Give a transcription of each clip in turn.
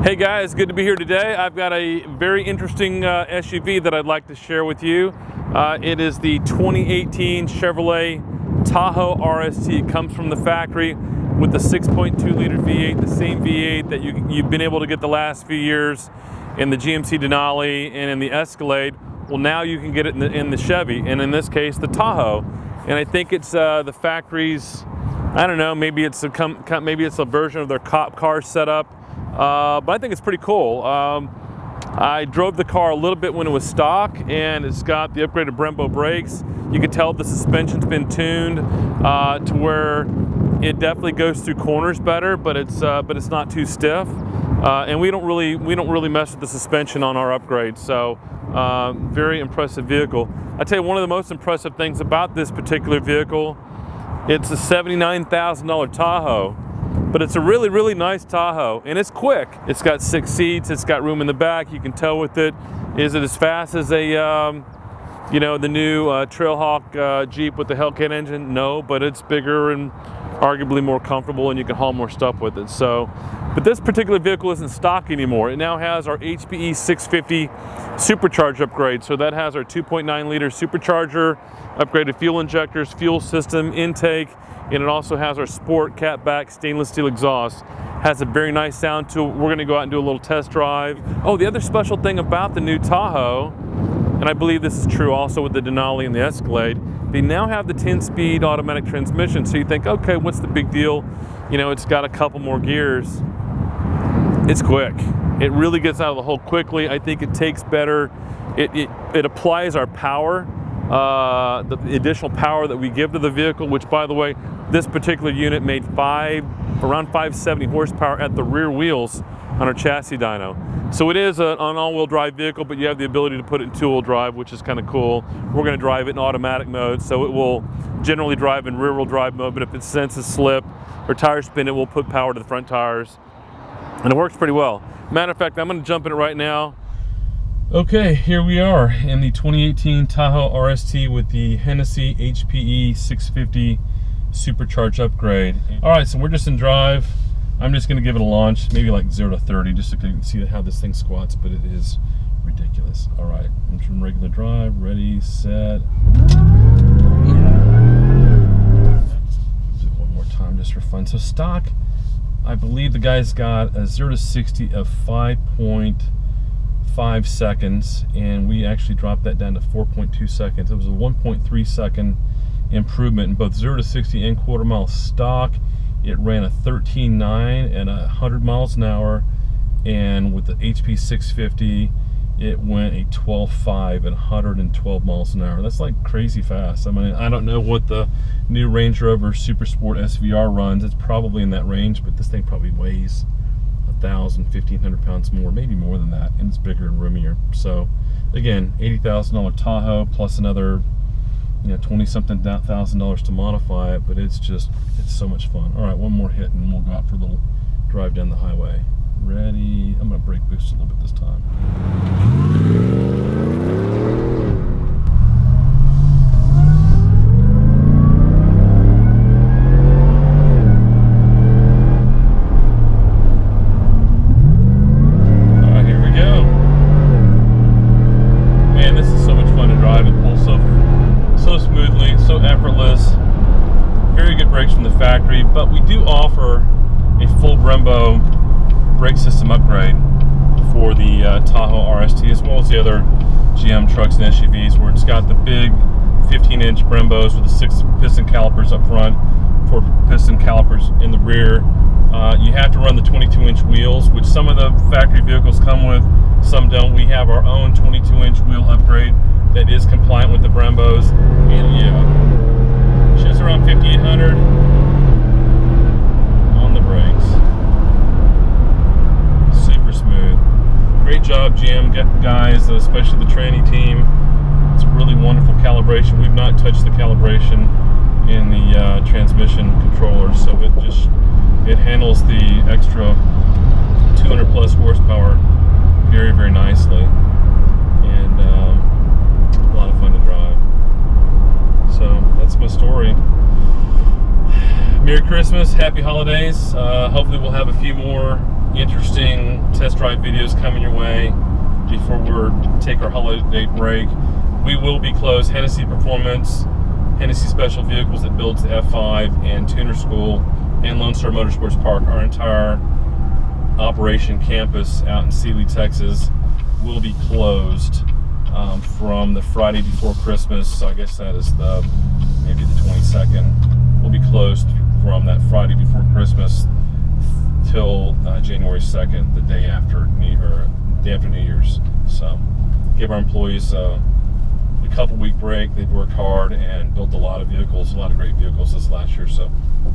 Hey guys, good to be here today. I've got a very interesting SUV that I'd like to share with you. It is the 2018 Chevrolet Tahoe RST. It comes from the factory with the 6.2 liter V8, the same V8 that you've been able to get the last few years in the GMC Denali and in the Escalade. Well, now you can get it in the Chevy, and in this case, the Tahoe. And I think it's the factory's, I don't know, maybe it's a version of their cop car setup. But I think it's pretty cool. I drove the car a little bit when it was stock, and it's got the upgraded Brembo brakes. You can tell the suspension's been tuned to where it definitely goes through corners better, but it's not too stiff. And we don't really mess with the suspension on our upgrade. So very impressive vehicle. I tell you, one of the most impressive things about this particular vehicle, it's a $79,000 Tahoe. But it's a really, really nice Tahoe, and it's quick. It's got 6 seats, it's got room in the back. You can tow with it. Is it as fast as a, the new Trailhawk Jeep with the Hellcat engine? No, but it's bigger and arguably more comfortable, and you can haul more stuff with it. So, but this particular vehicle isn't stock anymore. It now has our HPE650 supercharge upgrade. So that has our 2.9 liter supercharger, upgraded fuel injectors, fuel system, intake, and it also has our sport catback stainless steel exhaust. Has a very nice sound to it. We're gonna go out and do a little test drive. Oh, the other special thing about the new Tahoe, and I believe this is true also with the Denali and the Escalade, they now have the 10-speed automatic transmission. So you think, okay, what's the big deal? You know, it's got a couple more gears. It's quick. It really gets out of the hole quickly. I think it takes better. It applies our power, the additional power that we give to the vehicle, which, by the way, this particular unit made around 570 horsepower at the rear wheels on our chassis dyno. So it is an all-wheel drive vehicle, but you have the ability to put it in two-wheel drive, which is kind of cool. We're going to drive it in automatic mode, so it will generally drive in rear-wheel drive mode, but if it senses slip or tire spin, it will put power to the front tires. And it works pretty well. Matter of fact, I'm going to jump in it right now. Okay, here we are in the 2018 Tahoe RST with the Hennessey HPE650 supercharged upgrade. All right, so we're just in drive. I'm just going to give it a launch, maybe like 0 to 30, just so you can see how this thing squats, but it is ridiculous. All right, I'm from regular drive, ready, set. Do it one more time just for fun. So stock, I believe the guy's got a 0 to 60 of 5.5 seconds, and we actually dropped that down to 4.2 seconds. It was a 1.3 second improvement in both 0 to 60 and quarter mile stock. It ran a 13.9 and 100 miles an hour, and with the HPE650 it went a 12.5 and 112 miles an hour. That's like crazy fast. I mean, I don't know what the new Range Rover Super Sport SVR runs. It's probably in that range, but this thing probably weighs 1,000, 1,500 pounds more, maybe more than that, and it's bigger and roomier. So again, $80,000 Tahoe plus another, $20-something thousand to modify it, but it's so much fun. All right, one more hit and we'll go out for a little drive down the highway. Ready? I'm gonna brake boost a little bit this time. Factory, but we do offer a full Brembo brake system upgrade for the Tahoe RST, as well as the other GM trucks and SUVs, where it's got the big 15-inch Brembos with the 6 piston calipers up front, 4 piston calipers in the rear. You have to run the 22-inch wheels, which some of the factory vehicles come with, some don't. We have our own 22-inch wheel upgrade that is compliant with the Brembos, and yeah, just around 5,800 on the brakes. Super smooth. Great job, GM guys, especially the tranny team. It's a really wonderful calibration. We've not touched the calibration in the transmission controller, so it handles the extra 200 plus horsepower very, very nicely, and a lot of fun to drive. So that's my story. Merry Christmas, happy holidays. Hopefully we'll have a few more interesting test drive videos coming your way before we take our holiday break. We will be closed. Hennessey Performance, Hennessey Special Vehicles that builds the F5, and Tuner School, and Lone Star Motorsports Park, our entire operation campus out in Sealy, Texas, will be closed from the Friday before Christmas. So I guess that is maybe the 22nd. We'll be closed from that Friday before Christmas till January 2nd, the day after New Year's. So give our employees a couple-week break. They've worked hard and built a lot of vehicles, a lot of great vehicles this last year. So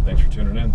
thanks for tuning in.